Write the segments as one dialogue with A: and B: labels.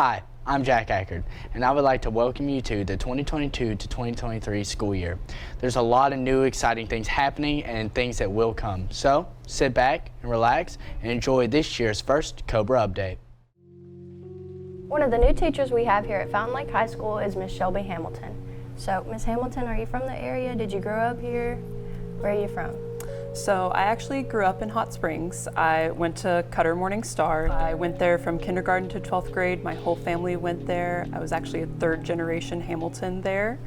A: Hi, I'm Jack Ackard, and I would like to welcome you to the 2022 to 2023 school year. There's a lot of new exciting things happening and things that will come. So sit back and relax and enjoy this year's first Cobra update.
B: One of the new teachers we have here at Fountain Lake High School is Miss Shelby Hamilton. So, Miss Hamilton, are you from the area? Did you grow up here? Where are you from?
C: So I actually grew up in Hot Springs. I went to Cutter Morning Star. I went there from kindergarten to 12th grade. My whole family went there. I was actually a third generation Hamilton there.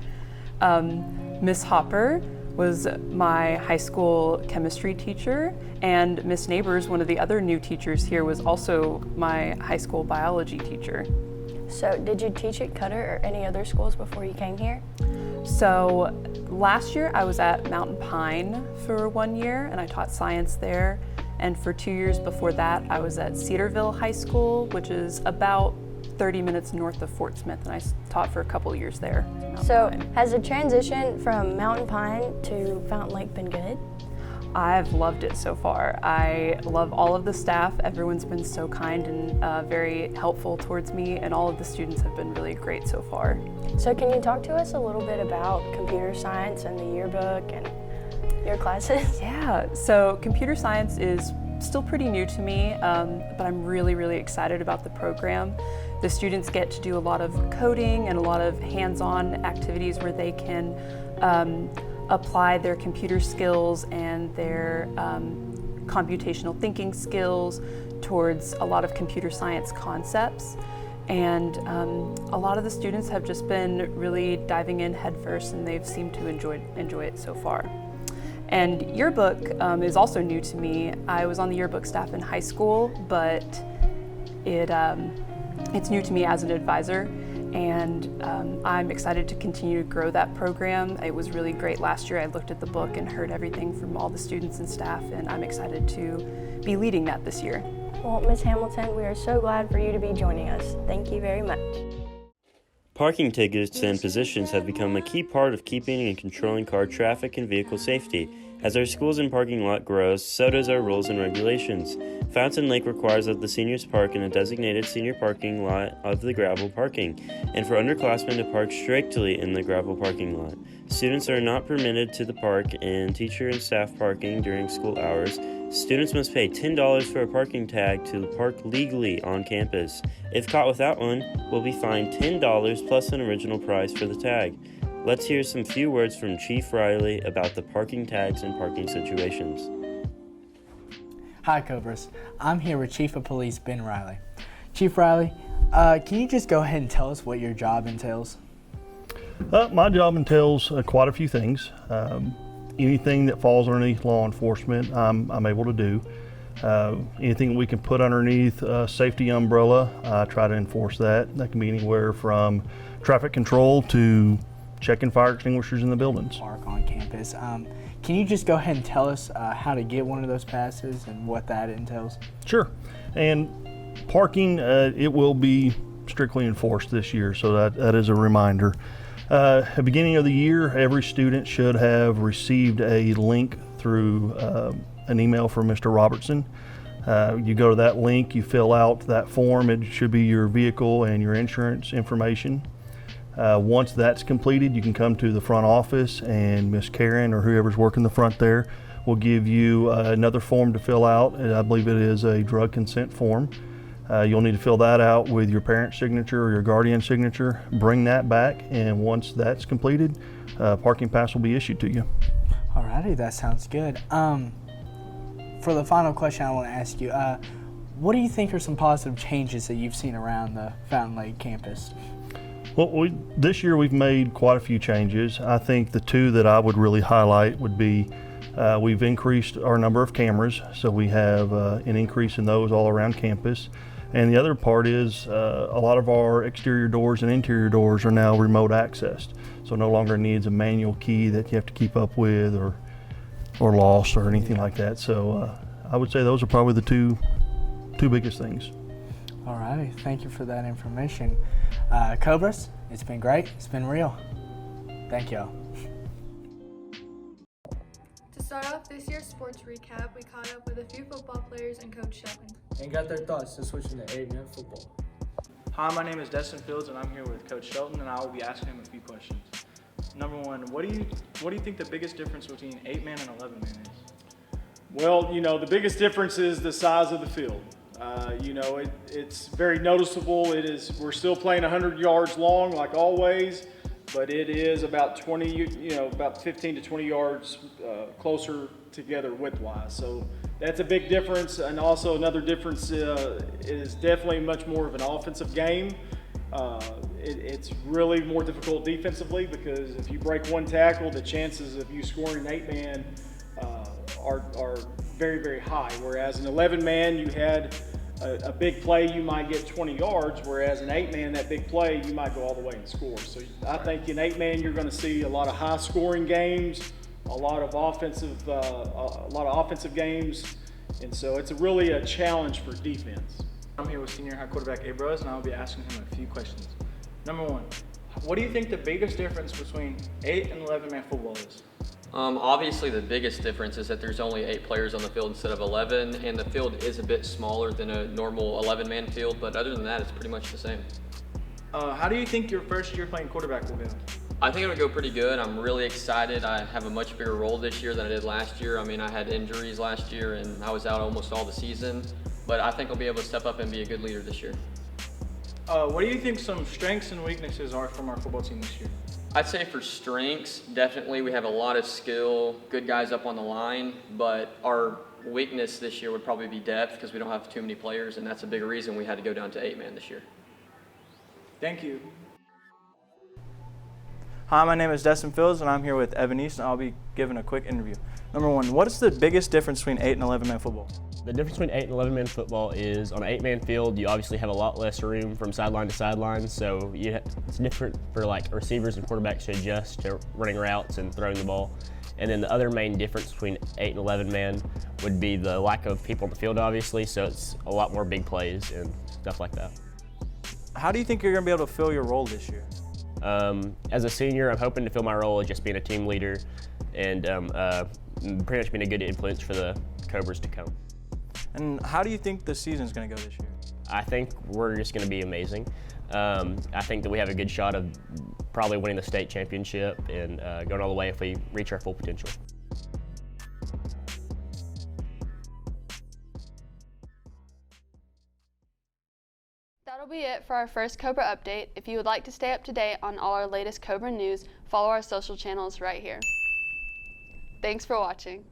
C: Miss Hopper was my high school chemistry teacher, and Miss Neighbors, one of the other new teachers here, was also my high school biology teacher.
B: So did you teach at Cutter or any other schools before you came here?
C: So last year I was at Mountain Pine for 1 year and I taught science there. And for 2 years before that I was at Cedarville High School, which is about 30 minutes north of Fort Smith, and I taught for a couple years there.
B: So has the transition from Mountain Pine to Fountain Lake been good?
C: I've loved it so far. I love all of the staff. Everyone's been so kind and very helpful towards me, and all of the students have been really great so far.
B: So can you talk to us a little bit about computer science and the yearbook and your classes?
C: Yeah, so computer science is still pretty new to me, but I'm really, really excited about the program. The students get to do a lot of coding and a lot of hands-on activities where they can apply their computer skills and their computational thinking skills towards a lot of computer science concepts. And a lot of the students have just been really diving in headfirst, and they've seemed to enjoy it so far. And yearbook is also new to me. I was on the yearbook staff in high school, but it's new to me as an advisor. And I'm excited to continue to grow that program. It was really great last year. I looked at the book and heard everything from all the students and staff, and I'm excited to be leading that this year.
B: Well, Ms. Hamilton, we are so glad for you to be joining us. Thank you very much.
D: Parking tickets and positions have become a key part of keeping and controlling car traffic and vehicle safety. As our schools and parking lot grows, so does our rules and regulations. Fountain Lake requires that the seniors park in a designated senior parking lot of the gravel parking, and for underclassmen to park strictly in the gravel parking lot. Students are not permitted to the park in teacher and staff parking during school hours. Students must pay $10 for a parking tag to park legally on campus. If caught without one, will be fined $10 plus an original price for the tag. Let's hear some few words from Chief Riley about the parking tags and parking situations.
A: Hi Cobras, I'm here with Chief of Police Ben Riley. Chief Riley, can you just go ahead and tell us what your job entails?
E: My job entails quite a few things. Anything that falls underneath law enforcement, I'm able to do. Anything we can put underneath a safety umbrella, I try to enforce that. That can be anywhere from traffic control to checking fire extinguishers in the buildings.
A: Park on campus. Can you just go ahead and tell us how to get one of those passes and what that entails?
E: Sure. And parking, it will be strictly enforced this year, so that is a reminder. At the beginning of the year, every student should have received a link through an email from Mr. Robertson. You go to that link, you fill out that form. It should be your vehicle and your insurance information. Once that's completed, you can come to the front office, and Miss Karen or whoever's working the front there will give you another form to fill out, and I believe it is a drug consent form. You'll need to fill that out with your parent's signature or your guardian's signature. Bring that back, and once that's completed, parking pass will be issued to you.
A: Alrighty, that sounds good. For the final question I want to ask you, what do you think are some positive changes that you've seen around the Fountain Lake campus?
E: Well, this year we've made quite a few changes. I think the two that I would really highlight would be we've increased our number of cameras, so we have an increase in those all around campus. And the other part is a lot of our exterior doors and interior doors are now remote accessed, so no longer needs a manual key that you have to keep up with or lost or anything like that. So I would say those are probably the two biggest things.
A: All right, thank you for that information. Cobras, it's been great, it's been real. Thank y'all.
F: To start off this year's sports recap, we caught up with a few football players and Coach Shelton.
G: And got their thoughts to switching to 8-man football. Hi, my name is Destin Fields, and I'm here with Coach Shelton, and I will be asking him a few questions. Number one, what do you think the biggest difference between 8-man and 11-man is?
H: Well, the biggest difference is the size of the field. It's very noticeable. We're still playing 100 yards long like always, but it is about 15 to 20 yards closer together width-wise. So that's a big difference. And also another difference is definitely much more of an offensive game. It's really more difficult defensively because if you break one tackle, the chances of you scoring an 8-man are very, very high. Whereas an 11-man, you had a big play, you might get 20 yards, whereas an 8-man, that big play, you might go all the way and score. So I think in 8-man, you're going to see a lot of high-scoring games, a lot of offensive games, and so it's really a challenge for defense.
G: I'm here with senior high quarterback Abe Rose, and I'll be asking him a few questions. Number one, what do you think the biggest difference between 8 and 11-man football is?
I: Obviously, the biggest difference is that there's only 8 players on the field instead of 11, and the field is a bit smaller than a normal 11-man field, but other than that, it's pretty much the same.
G: How do you think your first year playing quarterback will go?
I: I think it'll go pretty good. I'm really excited. I have a much bigger role this year than I did last year. I mean, I had injuries last year, and I was out almost all the season, but I think I'll be able to step up and be a good leader this year.
G: What do you think some strengths and weaknesses are from our football team this year?
I: I'd say for strengths, definitely we have a lot of skill, good guys up on the line, but our weakness this year would probably be depth because we don't have too many players, and that's a big reason we had to go down to 8-man this year.
G: Thank you. Hi, my name is Destin Fields, and I'm here with Evan East, and I'll be giving a quick interview. Number one, what is the biggest difference between 8 and 11-man football?
J: The difference between 8 and 11-man football is on an 8-man field, you obviously have a lot less room from sideline to sideline, so it's different for like receivers and quarterbacks to adjust to running routes and throwing the ball. And then the other main difference between 8 and 11-man would be the lack of people on the field, obviously, so it's a lot more big plays and stuff like that.
G: How do you think you're going to be able to fill your role this year?
J: As a senior, I'm hoping to fill my role as just being a team leader and pretty much being a good influence for the Cobras to come.
G: And how do you think the season's going to go this year?
J: I think we're just going to be amazing. I think that we have a good shot of probably winning the state championship and going all the way if we reach our full potential.
K: That'll be it for our first Cobra update. If you would like to stay up to date on all our latest Cobra news, follow our social channels right here. Thanks for watching.